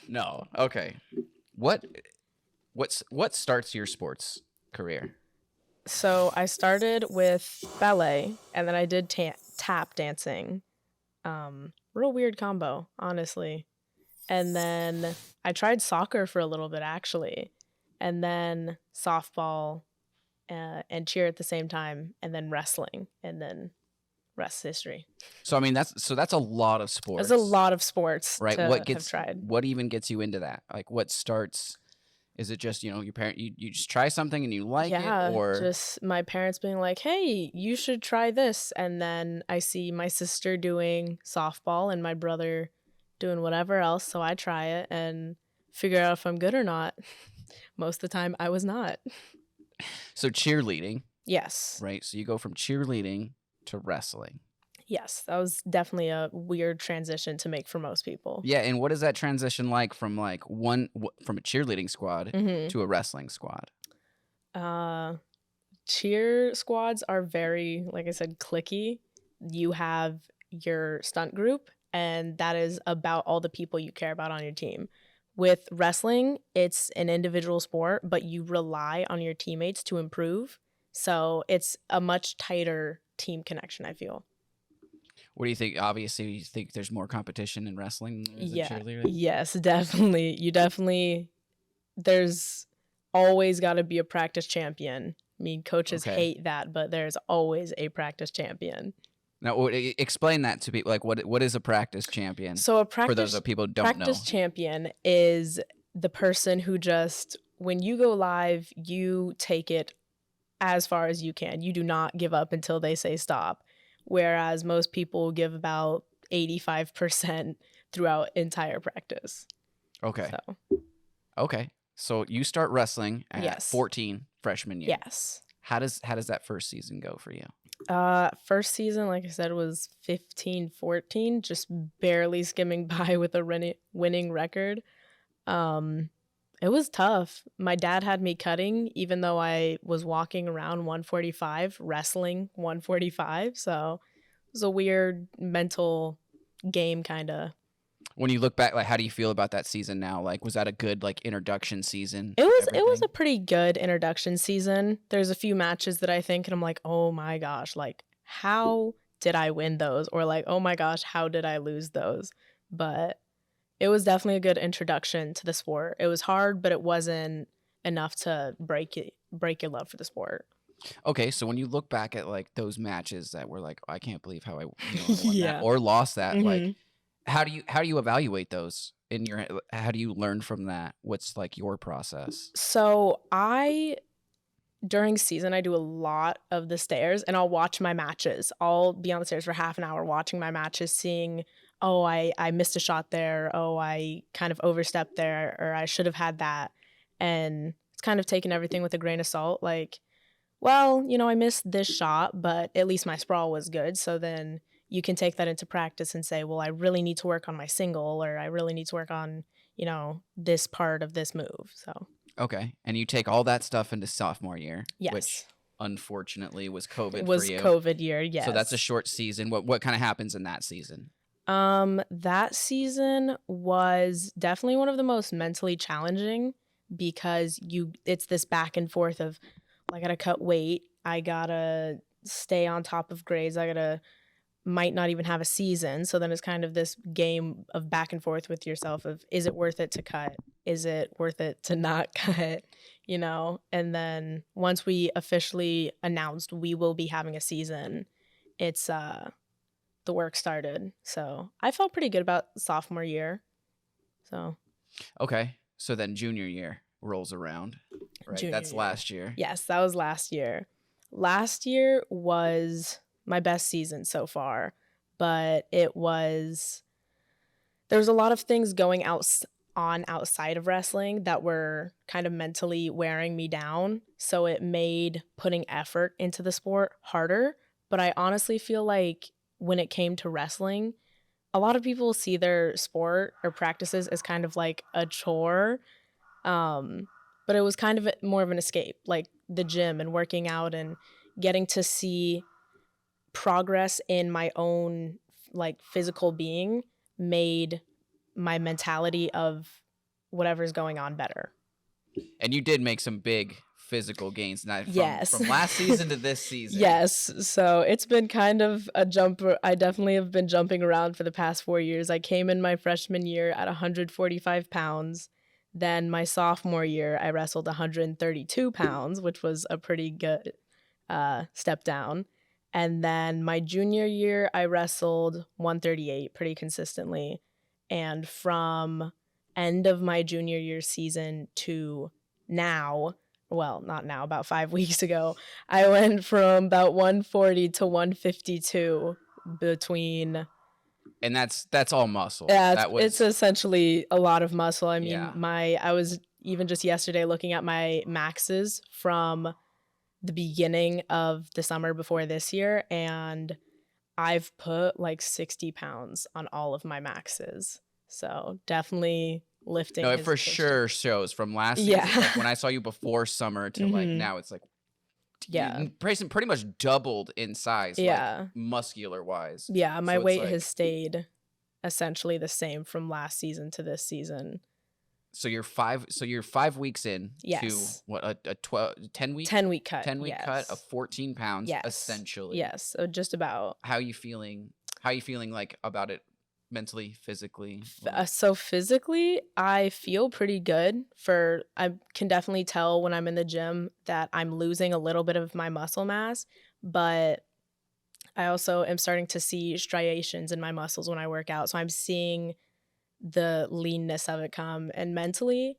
No. Okay. What what starts your sports career? So I started with ballet, and then I did tap dancing. Real weird combo, honestly. And then I tried soccer for a little bit, actually, and then softball and cheer at the same time, and then wrestling, and then rest history. So I mean that's a lot of There's a sports, lot of sports right? to have tried. What even gets you into that? Like what starts? Is it just your parent? You just try something and you like it, Yeah, or just my parents being like, "Hey, you should try this." And then I see my sister doing softball and my brother doing whatever else, so I try it and figure out if I'm good or not. Most of the time I was not. so cheerleading, Yes. right? So you go from cheerleading to wrestling. Yes, that was definitely a weird transition to make for most people. Yeah, and what is that transition like from from a cheerleading squad Mhm. to a wrestling squad? Uh cheer squads are very, like I said, clicky. You have your stunt group, and that is about all the people you care about on your team. With wrestling, it's an individual sport, but you rely on your teammates to improve. So it's a much tighter team connection, I feel. What do you think? Obviously, you think there's more competition in wrestling than there is in Yeah. cheerleading. Yes, definitely. There's always got to be a practice champion. I mean, coaches Okay. hate that, but there's always a practice champion. Now, explain that to people. Like, what is a practice champion? So a For those of people who don't know. practice champion is the person who just, when you go live, you take it as far as you can. You do not give up until they say stop. Whereas most people give about 85% throughout entire practice. Okay. So Okay. So you start wrestling at yes. 14 freshman year. Yes. How does that first season go for you? First season, like I said, was 15-14, just barely skimming by with a winning record. It was tough. My dad had me cutting, even though I was walking around 145, wrestling 145. So it was a weird mental game, kind of. When you look back, like, how do you feel about that season now? Like, was that a good introduction season? It was a pretty good introduction season. There's a few matches that I think, and I'm like, oh my gosh, like how did I win those? Or like, oh my gosh, how did I lose those? But it was definitely a good introduction to the sport. It was hard, but it wasn't enough to break your love for the sport. Okay, so when you look back at those matches that were like, oh, I can't believe how I won that Yeah. or lost that, Mhm. how do you evaluate those in your how do you learn from that? What's your process? So during season, I do a lot of the stairs, and I'll watch my matches. I'll be on the stairs for half an hour watching my matches, seeing, oh, I missed a shot there. Oh, I kind of overstepped there, or I should have had that. And it's kind of taking everything with a grain of salt. Like, well, I missed this shot, but at least my sprawl was good. So then you can take that into practice and say, well, I really need to work on my single, or I really need to work on, this part of this move. So Okay, and you take all that stuff into sophomore year, yes. which unfortunately was COVID It was for you. COVID year, yes. So that's a short season. What kind of happens in that season? That season was definitely one of the most mentally challenging because it's this back and forth of, well, I gotta cut weight, I gotta stay on top of grades, might not even have a season. So then it's kind of this game of back and forth with yourself of, is it worth it to cut? Is it worth it to not cut? And then once we officially announced we will be having a season, it's the work started. So I felt pretty good about sophomore year. So Okay, so then junior year rolls around, right? That's year. last year. Yes, that was last year. Last year was my best season so far, but there was a lot of things going outside of wrestling that were kind of mentally wearing me down. So it made putting effort into the sport harder. But I honestly feel like when it came to wrestling, a lot of people see their sport or practices as kind of like a chore. But it was kind of more of an escape, like the gym and working out and getting to see progress in my own physical being made my mentality of whatever's going on better. And you did make some big physical gains from last season to this season. Yes. So it's been kind of a jumper. I definitely have been jumping around for the past 4 years. I came in my freshman year at 145 pounds. Then my sophomore year, I wrestled 132 pounds, which was a pretty good step down. And then my junior year, I wrestled 138 pretty consistently. And from end of my junior year season to now, well, not now, about 5 weeks ago, I went from about 140 to 152 between. And that's all muscle. Yeah, it's essentially a lot of muscle. I mean, yeah. I was even just yesterday looking at my maxes from the beginning of the summer before this year, and I've put like 60 pounds on all of my maxes. So definitely lifting. No, it for sure shows from last season. Yeah. Like when I saw you before summer to like now, it's like you pretty much doubled in size. Yeah. Like muscular wise. Yeah, my weight has stayed essentially the same from last season to this season. So you're 5 weeks in to what a 10 week cut of 14 pounds essentially. Yes, so just about. How are you feeling like about it mentally, physically? So physically, I feel pretty good. I can definitely tell when I'm in the gym that I'm losing a little bit of my muscle mass, but I also am starting to see striations in my muscles when I work out. So I'm seeing the leanness of it come. And mentally,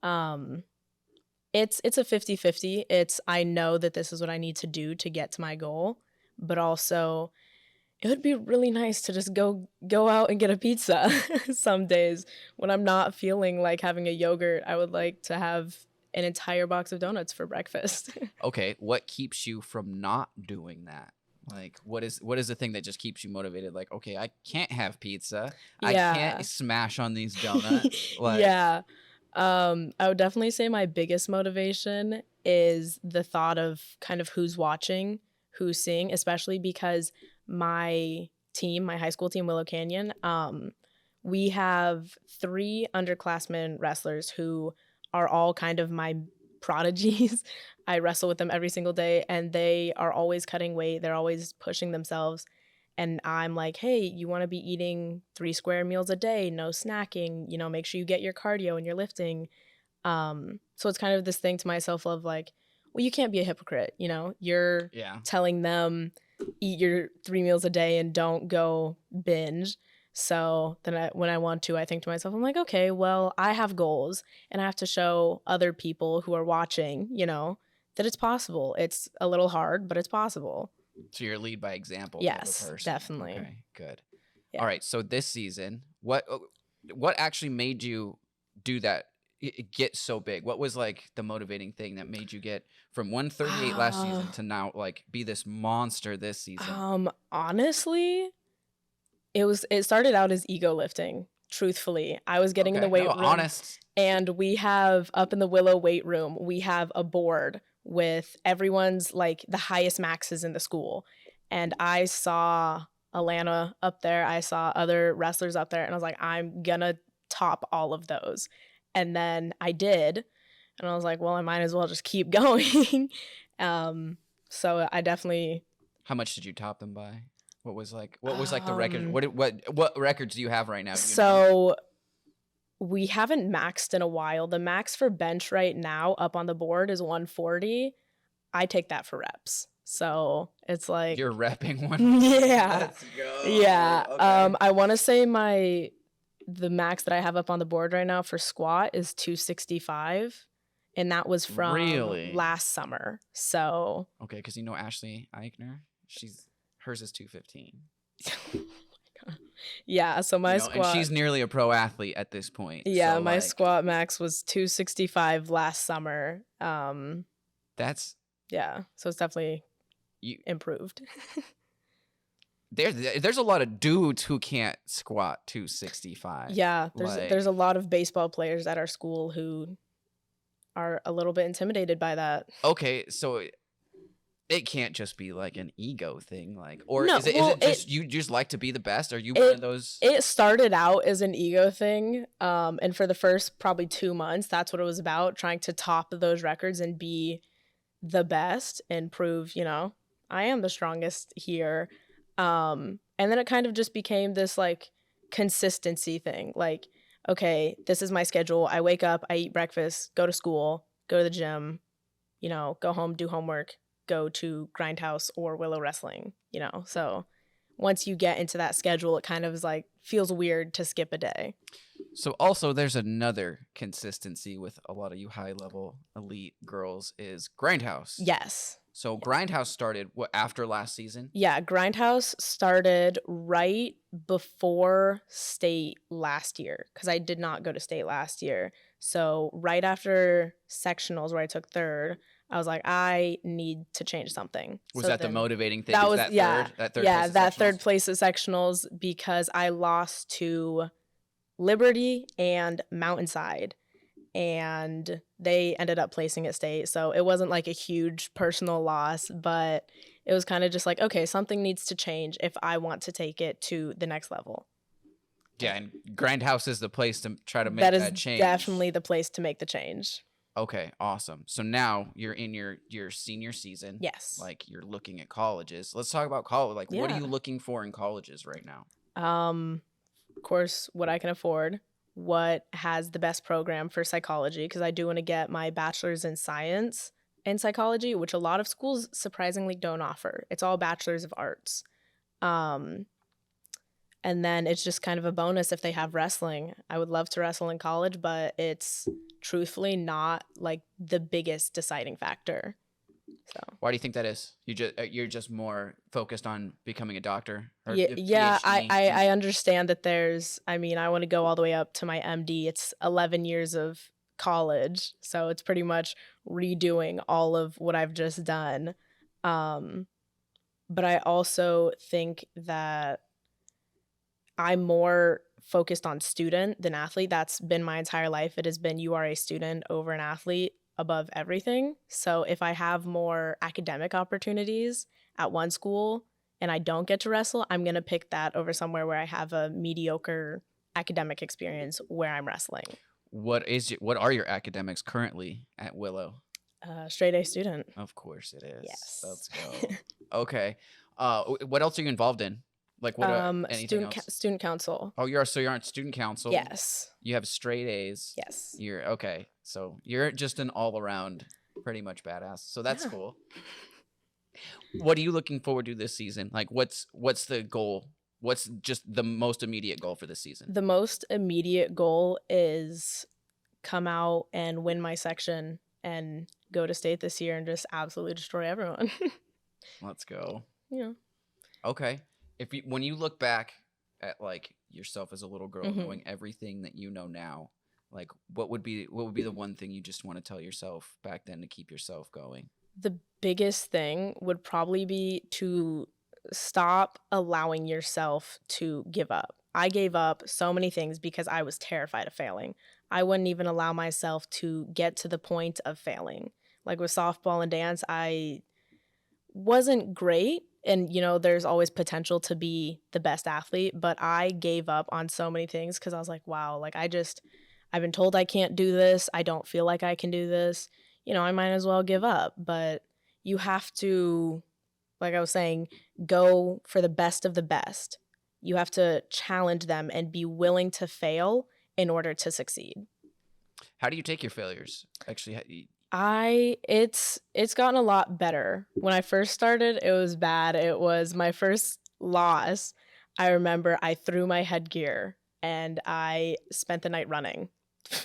it's a 50-50. I know that this is what I need to do to get to my goal, but also it would be really nice to just go out and get a pizza some days. When I'm not feeling like having a yogurt, I would like to have an entire box of donuts for breakfast. Okay, what keeps you from not doing that? Like, what is the thing that just keeps you motivated? Like, okay, I can't have pizza. I can't smash on these donuts. Like, I would definitely say my biggest motivation is the thought of kind of who's watching, who's seeing, especially because my high school team, Willow Canyon, we have 3 underclassmen wrestlers who are all kind of my prodigies. I wrestle with them every single day, and they are always cutting weight. They're always pushing themselves. And I'm like, hey, you want to be eating 3 square meals a day, no snacking, make sure you get your cardio and your lifting. So it's kind of this thing to myself of like, well, you can't be a hypocrite. You're telling them eat your 3 meals a day and don't go binge. So then when I want to, I think to myself, I'm like, okay, well, I have goals and I have to show other people who are watching, that it's possible. It's a little hard, but it's possible. So you're lead by example. Yes, definitely. Okay, good. Yeah. All right. So this season, what actually made you do that? Get so big? What was like the motivating thing that made you get from 138 last season to now like be this monster this season? Honestly, it started out as ego lifting. Truthfully, I was getting in the weight room. Honest. And we have up in the Willow weight room, we have a board with everyone's like the highest maxes in the school. And I saw Alana up there. I saw other wrestlers up there, and I was like, I'm gonna top all of those. And then I did, and I was like, well, I might as well just keep going. So I definitely. How much did you top them by? What was like the record? What records do you have right now? So we haven't maxed in a while. The max for bench right now up on the board is 140. I take that for reps. So it's like you're repping one. Yeah. Let's go. Yeah. Okay. I want to say the max that I have up on the board right now for squat is 265, and that was from last summer. So okay, because Ashley Eichner, hers is 215. Oh my God. Yeah, so my squat, and she's nearly a pro athlete at this point. Yeah, so my squat max was 265 last summer. That's so it's definitely improved. There's a lot of dudes who can't squat 265. Yeah, there's a lot of baseball players at our school who are a little bit intimidated by that. Okay, so it can't just be like an ego thing, like, or No, is it well, just you just like to be the best? Are you one of it those? it started out as an ego thing, and for the first probably 2 months, that's what it was about, trying to top those records and be the best and prove, I am the strongest here. And then it kind of just became this like consistency thing. Like, okay, this is my schedule. I wake up, I eat breakfast, go to school, go to the gym, go home, do homework, go to Grindhouse or Willow Wrestling. So once you get into that schedule, it kind of is like feels weird to skip a day. So also there's another consistency with a lot of you high level elite girls is Grindhouse. Yes. So Grindhouse started what after last season? Yeah, Grindhouse started right before state last year because I did not go to state last year. So right after sectionals where I took third, I was like, I need to change something. Was So that the then motivating thing? that Is was that yeah, third? That third yeah, place at that sectionals? third place at sectionals because I lost to Liberty and Mountainside, and they ended up placing at state. So it wasn't like a huge personal loss, but it was kind of just like, okay, something needs to change if I want to take it to the next level. Yeah, and Grindhouse is the place to try to make That that is change. definitely the place to make the change. Okay, awesome. So now you're in your senior season. Yes. Like you're looking at colleges. Let's talk about college. Like what are Yeah. you looking for in colleges right now? Of course, what I can afford, what has the best program for psychology, because I do want to get my bachelor's in science and psychology, which a lot of schools surprisingly don't offer. It's all bachelor's of arts. And then it's just kind of a bonus if they have wrestling. I would love to wrestle in college, but it's truthfully not like the biggest deciding factor. So Why do you think that is? You're just more focused on becoming a doctor? Or yeah, PhD? I understand that I want to go all the way up to my MD. It's 11 years of college, so it's pretty much redoing all of what I've just done. But I also think that I'm more focused on student than athlete. That's been my entire life. It has been you are a student over an athlete above everything. So if I have more academic opportunities at one school and I don't get to wrestle, I'm going to pick that over somewhere where I have a mediocre academic experience where I'm wrestling. What are your academics currently at Willow? Straight A student. Of course it is. Yes. Let's go. Okay. What else are you involved in? Like what? Anything else? Student council. Oh, you're on student council. Yes. You have straight A's. Yes. You're okay. So you're just an all around, pretty much badass. So that's cool. What are you looking forward to this season? Like, what's the goal? What's just the most immediate goal for this season? The most immediate goal is come out and win my section and go to state this year and just absolutely destroy everyone. Let's go. Yeah. Okay. When you look back at like yourself as a little girl, knowing everything that you know now, like what would be the one thing you just want to tell yourself back then to keep yourself going? The biggest thing would probably be to stop allowing yourself to give up. I gave up so many things because I was terrified of failing. I wouldn't even allow myself to get to the point of failing. Like with softball and dance, I wasn't great. And, there's always potential to be the best athlete. But I gave up on so many things because I was like, wow, like I've been told I can't do this. I don't feel like I can do this. I might as well give up. But you have to, like I was saying, go for the best of the best. You have to challenge them and be willing to fail in order to succeed. How do you take your failures? Actually, it's gotten a lot better. When I first started, it was bad. It was my first loss. I remember I threw my headgear and I spent the night running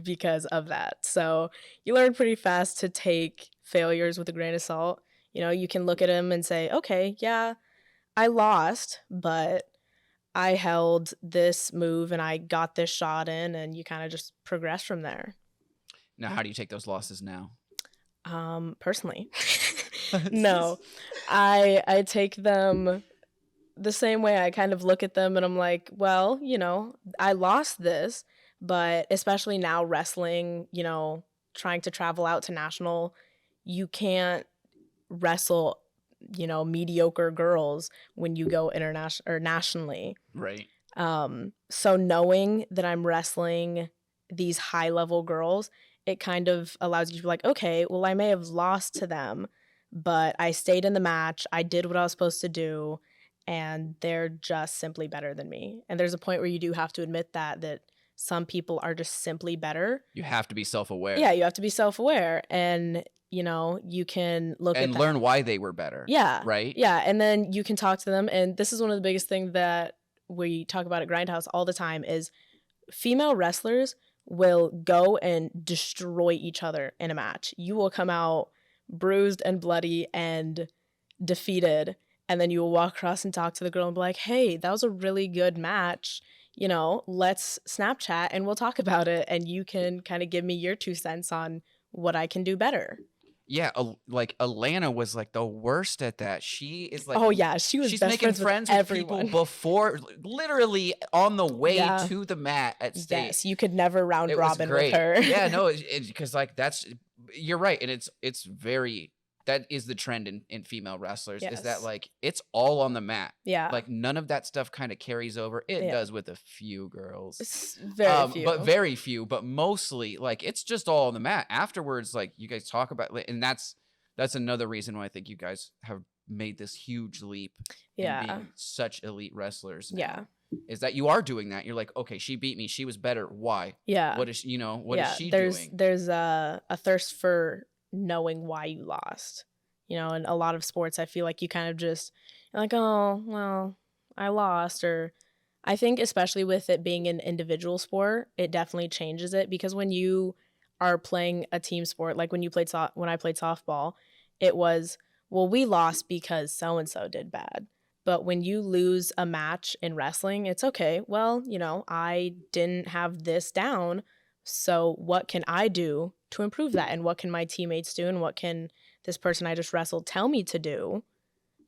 because of that. So you learn pretty fast to take failures with a grain of salt. You can look at them and say, okay, yeah, I lost, but I held this move and I got this shot in, and you kind of just progress from there. Now, how do you take those losses now? Personally, no, I take them the same way. I kind of look at them and I'm like, well, I lost this, but especially now wrestling, trying to travel out to national, you can't wrestle mediocre girls when you go international or nationally. Right. So knowing that I'm wrestling these high level girls, it kind of allows you to be like, okay, well, I may have lost to them, but I stayed in the match. I did what I was supposed to do, and they're just simply better than me. And there's a point where you do have to admit that some people are just simply better. You have to be self-aware. Yeah, you have to be self-aware, and you can look and at learn why they were better. Yeah. Right? Yeah, and then you can talk to them, and this is one of the biggest things that we talk about at Grindhouse all the time is female wrestlers will go and destroy each other in a match. You will come out bruised and bloody and defeated, and then you will walk across and talk to the girl and be like, hey, that was a really good match. Let's Snapchat and we'll talk about it, and you can kind of give me your 2 cents on what I can do better. Yeah, like Alana was like the worst at that. She is like, oh yeah, she's making friends with people before, literally on the way to the mat at state. Yes, you could never round robin with her. Yeah, no, because like you're right, and it's very. That is the trend in female wrestlers, is that like it's all on the mat. Yeah. Like none of that stuff kind of carries over. It does with a few girls. It's very few. But very few. But mostly like it's just all on the mat. Afterwards, like you guys talk about, and that's another reason why I think you guys have made this huge leap in being such elite wrestlers now. Yeah. Is that you are doing that. You're like, okay, she beat me. She was better. Why? Yeah. What is is she doing? There's a thirst for knowing why you lost. In a lot of sports, I feel like you kind of just like, oh, well, I lost. Or I think especially with it being an individual sport, it definitely changes it, because when you are playing a team sport, like when I played softball, it was, well, we lost because so-and-so did bad. But when you lose a match in wrestling, it's okay. Well, I didn't have this down. So what can I do to improve that? And what can my teammates do? And what can this person I just wrestled tell me to do,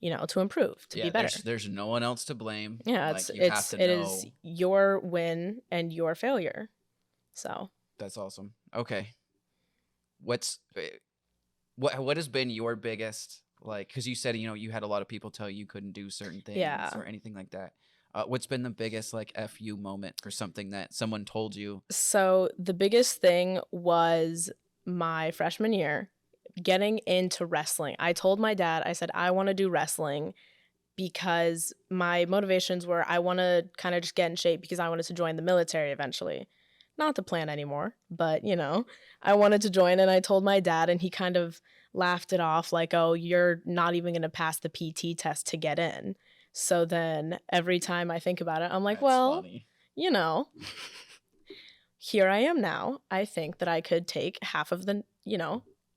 to improve, to be better? There's no one else to blame. Yeah, it is your win and your failure. So that's awesome. Okay. What has been your biggest, like, because you said, you had a lot of people tell you couldn't do certain things or anything like that. What's been the biggest like FU moment or something that someone told you? So the biggest thing was my freshman year, getting into wrestling. I told my dad, I said, I want to do wrestling, because my motivations were, I want to kind of just get in shape because I wanted to join the military eventually. Not the plan anymore, but I wanted to join, and I told my dad, and he kind of laughed it off like, oh, you're not even going to pass the PT test to get in. So then every time I think about it, I'm like, funny. Here I am now. I think that I could take half of the,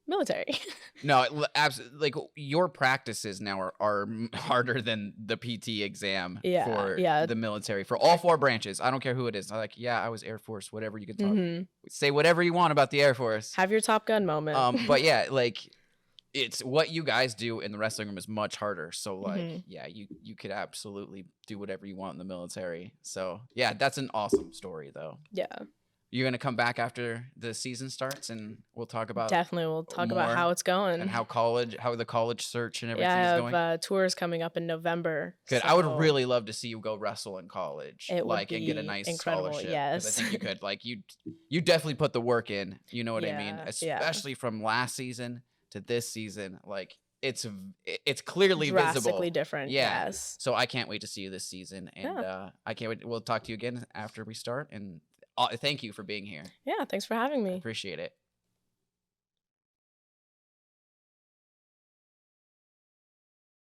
military. No, absolutely. Like your practices now are harder than the PT exam for the military, for all 4 branches. I don't care who it is. I'm like, I was Air Force, whatever you can talk. Say whatever you want about the Air Force. Have your Top Gun moment. But like, it's what you guys do in the wrestling room is much harder. So like, you could absolutely do whatever you want in the military. So yeah, that's an awesome story though. Yeah. You're going to come back after the season starts, and we'll talk about we'll talk about how it's going and how the college search and everything is going. I have tours coming up in November. Good. So I would really love to see you go wrestle in college, and get a nice incredible, scholarship. Yes, I think you could. Like you definitely put the work in. You know what I mean? Especially from last season to this season, like it's clearly drastically visible. Different. Yeah. Yes. So I can't wait to see you this season, and I can't wait. We'll talk to you again after we start, and thank you for being here. Yeah, thanks for having me. I appreciate it.